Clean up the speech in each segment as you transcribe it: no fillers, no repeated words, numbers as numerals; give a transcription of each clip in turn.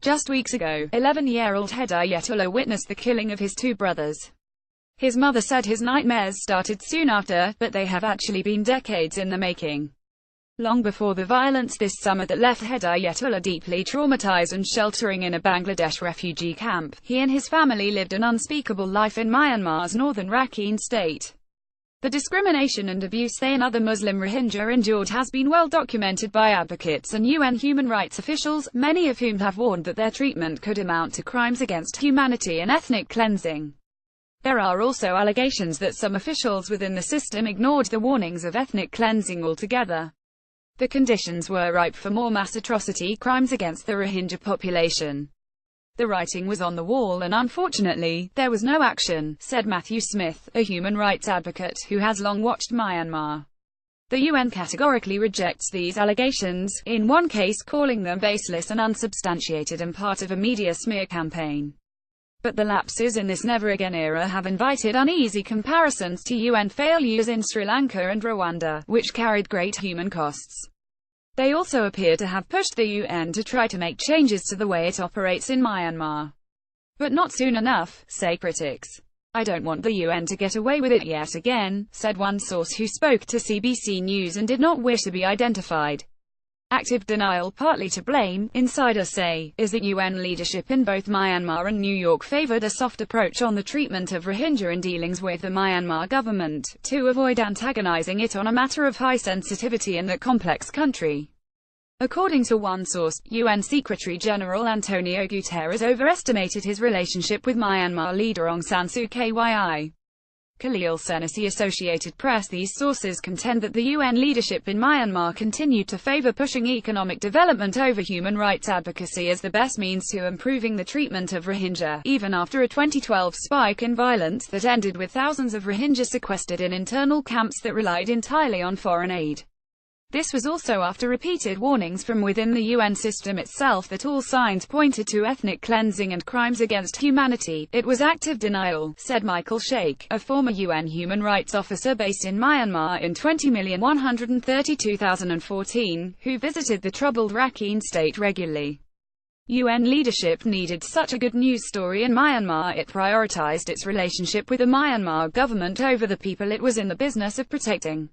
Just weeks ago, 11-year-old Hedayet Ullah witnessed the killing of his two brothers. His mother said his nightmares started soon after, but they have actually been decades in the making. Long before the violence this summer that left Hedayet Ullah deeply traumatized and sheltering in a Bangladesh refugee camp, he and his family lived an unspeakable life in Myanmar's Northern Rakhine state. The discrimination and abuse they and other Muslim Rohingya endured has been well documented by advocates and UN human rights officials, many of whom have warned that their treatment could amount to crimes against humanity and ethnic cleansing. There are also allegations that some officials within the system ignored the warnings of ethnic cleansing altogether. The conditions were ripe for more mass atrocity crimes against the Rohingya population. The writing was on the wall and unfortunately, there was no action, said Matthew Smith, a human rights advocate who has long watched Myanmar. The UN categorically rejects these allegations, in one case calling them baseless and unsubstantiated and part of a media smear campaign. But the lapses in this never-again era have invited uneasy comparisons to UN failures in Sri Lanka and Rwanda, which carried great human costs. They also appear to have pushed the UN to try to make changes to the way it operates in Myanmar. But not soon enough, say critics. I don't want the UN to get away with it yet again, said one source who spoke to CBC News and did not wish to be identified. Active denial, partly to blame, insiders say, is that UN leadership in both Myanmar and New York favored a soft approach on the treatment of Rohingya in dealings with the Myanmar government, to avoid antagonizing it on a matter of high sensitivity in that complex country. According to one source, UN Secretary-General Antonio Guterres overestimated his relationship with Myanmar leader Aung San Suu Kyi. Khalil Senasi Associated Press. These sources contend that the UN leadership in Myanmar continued to favor pushing economic development over human rights advocacy as the best means to improving the treatment of Rohingya, even after a 2012 spike in violence that ended with thousands of Rohingya sequestered in internal camps that relied entirely on foreign aid. This was also after repeated warnings from within the UN system itself that all signs pointed to ethnic cleansing and crimes against humanity. It was active denial, said Michael Sheikh, a former UN human rights officer based in Myanmar in 20,132,014, who visited the troubled Rakhine state regularly. UN leadership needed such a good news story in Myanmar. It prioritized its relationship with the Myanmar government over the people it was in the business of protecting.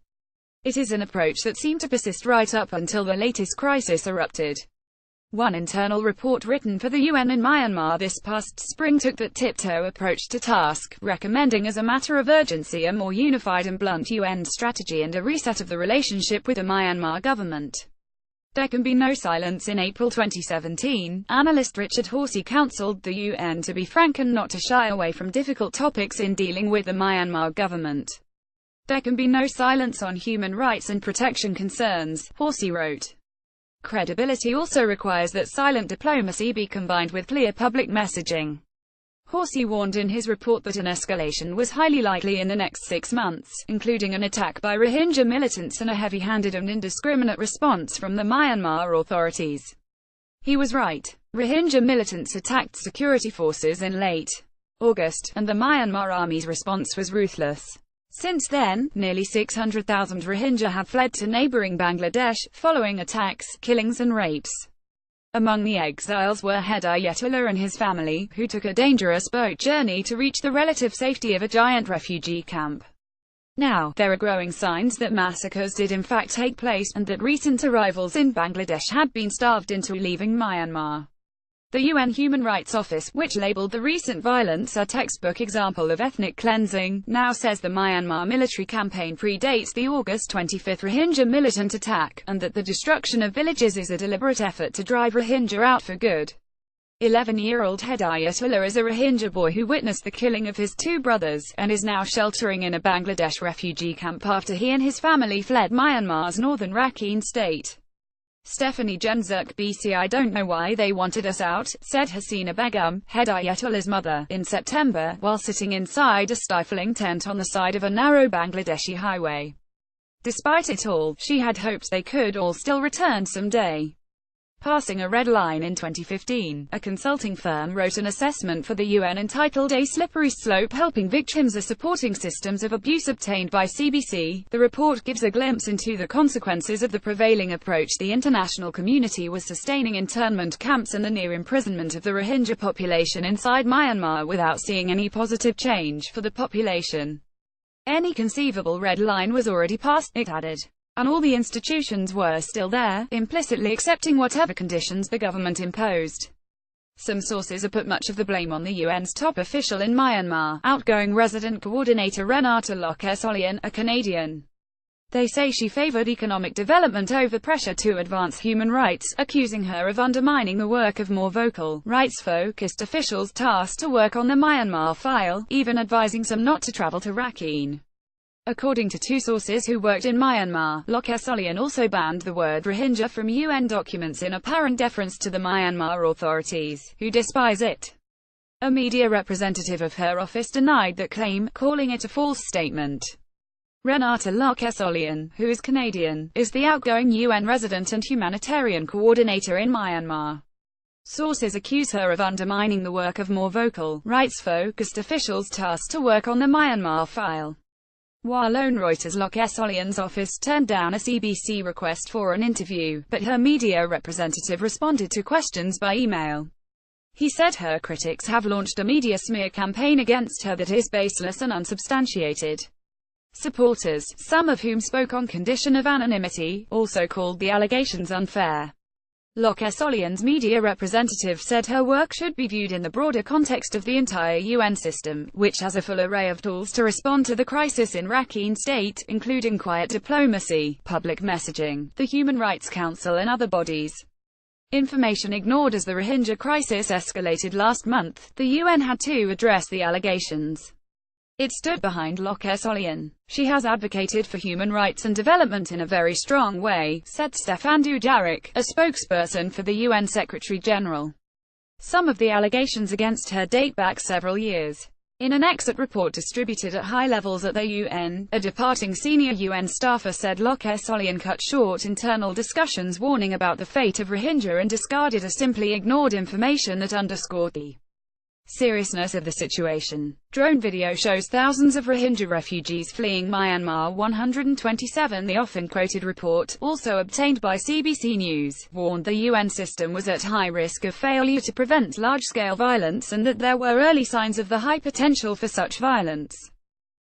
It is an approach that seemed to persist right up until the latest crisis erupted. One internal report written for the UN in Myanmar this past spring took that tiptoe approach to task, recommending as a matter of urgency a more unified and blunt UN strategy and a reset of the relationship with the Myanmar government. There can be no silence. In April 2017, analyst Richard Horsey counseled the UN to be frank and not to shy away from difficult topics in dealing with the Myanmar government. There can be no silence on human rights and protection concerns, Horsey wrote. Credibility also requires that silent diplomacy be combined with clear public messaging. Horsey warned in his report that an escalation was highly likely in the next 6 months, including an attack by Rohingya militants and a heavy-handed and indiscriminate response from the Myanmar authorities. He was right. Rohingya militants attacked security forces in late August, and the Myanmar army's response was ruthless. Since then, nearly 600,000 Rohingya have fled to neighboring Bangladesh, following attacks, killings and rapes. Among the exiles were Hedayet Ullah and his family, who took a dangerous boat journey to reach the relative safety of a giant refugee camp. Now, there are growing signs that massacres did in fact take place, and that recent arrivals in Bangladesh had been starved into leaving Myanmar. The UN Human Rights Office, which labeled the recent violence a textbook example of ethnic cleansing, now says the Myanmar military campaign predates the August 25 Rohingya militant attack, and that the destruction of villages is a deliberate effort to drive Rohingya out for good. 11-year-old Hedayet Ullah is a Rohingya boy who witnessed the killing of his two brothers, and is now sheltering in a Bangladesh refugee camp after he and his family fled Myanmar's Northern Rakhine state. Stephanie Jenzuk BC I don't know why they wanted us out, said Hasina Begum, Hedayet Ullah's mother, in September, while sitting inside a stifling tent on the side of a narrow Bangladeshi highway. Despite it all, she had hoped they could all still return someday. Passing a red line in 2015, a consulting firm wrote an assessment for the UN entitled A Slippery Slope: Helping Victims or Supporting Systems of Abuse, obtained by CBC. The report gives a glimpse into the consequences of the prevailing approach. The international community was sustaining internment camps and the near imprisonment of the Rohingya population inside Myanmar without seeing any positive change for the population. Any conceivable red line was already passed, it added. And all the institutions were still there, implicitly accepting whatever conditions the government imposed. Some sources have put much of the blame on the UN's top official in Myanmar, outgoing resident coordinator Renata Lok-Esolian, a Canadian. They say she favored economic development over pressure to advance human rights, accusing her of undermining the work of more vocal, rights-focused officials tasked to work on the Myanmar file, even advising some not to travel to Rakhine. According to two sources who worked in Myanmar, Lok-Esolian also banned the word Rohingya from UN documents in apparent deference to the Myanmar authorities, who despise it. A media representative of her office denied that claim, calling it a false statement. Renata Lok-Esolian, who is Canadian, is the outgoing UN resident and humanitarian coordinator in Myanmar. Sources accuse her of undermining the work of more vocal, rights-focused officials tasked to work on the Myanmar file. While on Reuters, Lok-Esolian's office turned down a CBC request for an interview, but her media representative responded to questions by email. He said her critics have launched a media smear campaign against her that is baseless and unsubstantiated. Supporters, some of whom spoke on condition of anonymity, also called the allegations unfair. Lok-Esolian's media representative said her work should be viewed in the broader context of the entire UN system, which has a full array of tools to respond to the crisis in Rakhine State, including quiet diplomacy, public messaging, the Human Rights Council and other bodies. Information ignored. As the Rohingya crisis escalated last month, the UN had to address the allegations. It stood behind Lok-Esolian. She has advocated for human rights and development in a very strong way, said Stefan Dujarric, a spokesperson for the UN Secretary-General. Some of the allegations against her date back several years. In an exit report distributed at high levels at the UN, a departing senior UN staffer said Lok-Esolian cut short internal discussions warning about the fate of Rohingya and discarded or simply ignored information that underscored the seriousness of the situation. Drone video shows thousands of Rohingya refugees fleeing Myanmar. 127. The often quoted report, also obtained by CBC News, warned the UN system was at high risk of failure to prevent large-scale violence and that there were early signs of the high potential for such violence.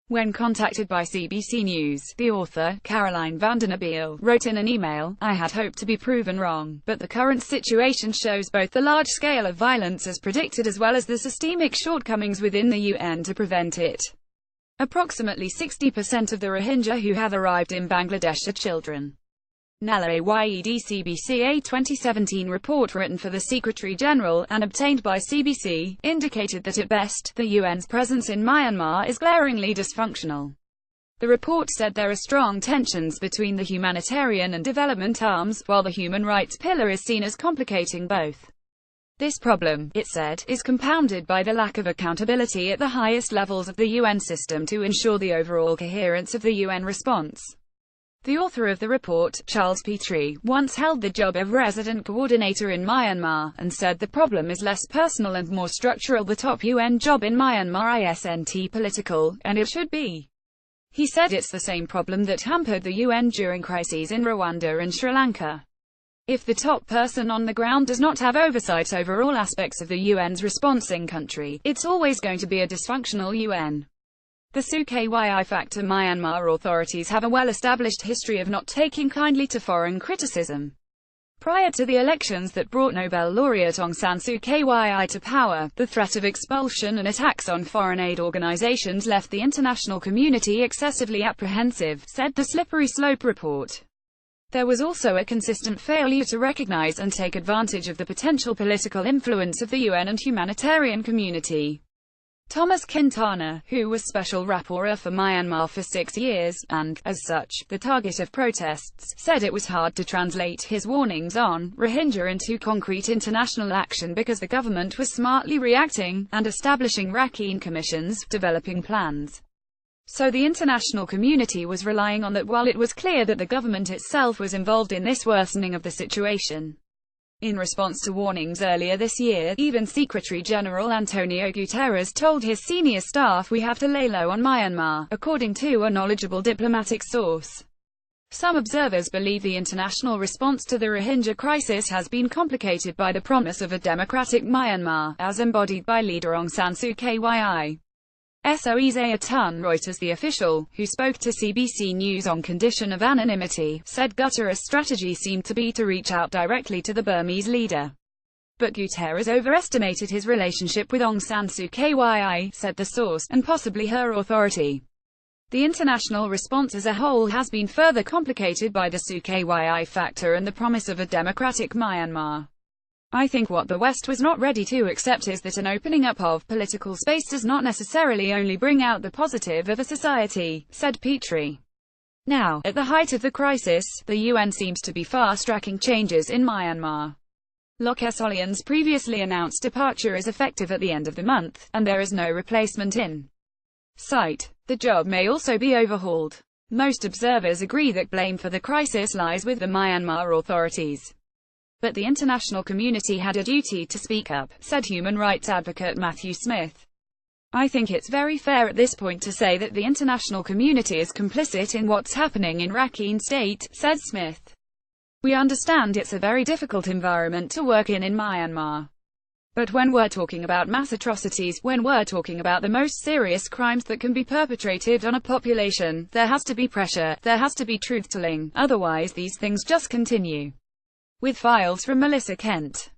When contacted by CBC News, the author, Caroline Vandenabeel, wrote in an email, "I had hoped to be proven wrong, but the current situation shows both the large scale of violence as predicted as well as the systemic shortcomings within the UN to prevent it." Approximately 60% of the Rohingya who have arrived in Bangladesh are children. NALA-AYED CBC. A 2017 report written for the Secretary-General, and obtained by CBC, indicated that at best, the UN's presence in Myanmar is glaringly dysfunctional. The report said there are strong tensions between the humanitarian and development arms, while the human rights pillar is seen as complicating both. This problem, it said, is compounded by the lack of accountability at the highest levels of the UN system to ensure the overall coherence of the UN response. The author of the report, Charles Petrie, once held the job of resident coordinator in Myanmar, and said the problem is less personal and more structural. The top UN job in Myanmar isn't political, and it should be. He said it's the same problem that hampered the UN during crises in Rwanda and Sri Lanka. If the top person on the ground does not have oversight over all aspects of the UN's response in country, it's always going to be a dysfunctional UN. The SUKYI factor. Myanmar authorities have a well-established history of not taking kindly to foreign criticism. Prior to the elections that brought Nobel laureate Aung San Suu Kyi to power, the threat of expulsion and attacks on foreign aid organizations left the international community excessively apprehensive, said the Slippery Slope report. There was also a consistent failure to recognize and take advantage of the potential political influence of the UN and humanitarian community. Thomas Quintana, who was Special Rapporteur for Myanmar for 6 years, and, as such, the target of protests, said it was hard to translate his warnings on Rohingya into concrete international action because the government was smartly reacting, and establishing Rakhine commissions, developing plans. So the international community was relying on that while it was clear that the government itself was involved in this worsening of the situation. In response to warnings earlier this year, even Secretary-General Antonio Guterres told his senior staff, "We have to lay low on Myanmar," according to a knowledgeable diplomatic source. Some observers believe the international response to the Rohingya crisis has been complicated by the promise of a democratic Myanmar, as embodied by leader Aung San Suu Kyi. Soeze Atun, Reuters. The official, who spoke to CBC News on condition of anonymity, said Guterres' strategy seemed to be to reach out directly to the Burmese leader. But Guterres overestimated his relationship with Aung San Suu Kyi, said the source, and possibly her authority. The international response as a whole has been further complicated by the Suu Kyi factor and the promise of a democratic Myanmar. I think what the West was not ready to accept is that an opening up of political space does not necessarily only bring out the positive of a society, said Petrie. Now, at the height of the crisis, the UN seems to be fast-tracking changes in Myanmar. Lok Solyon's previously announced departure is effective at the end of the month, and there is no replacement in sight. The job may also be overhauled. Most observers agree that blame for the crisis lies with the Myanmar authorities. But the international community had a duty to speak up, said human rights advocate Matthew Smith. I think it's very fair at this point to say that the international community is complicit in what's happening in Rakhine State, said Smith. We understand it's a very difficult environment to work in Myanmar. But when we're talking about mass atrocities, when we're talking about the most serious crimes that can be perpetrated on a population, there has to be pressure, there has to be truth-telling, otherwise these things just continue. With files from Melissa Kent.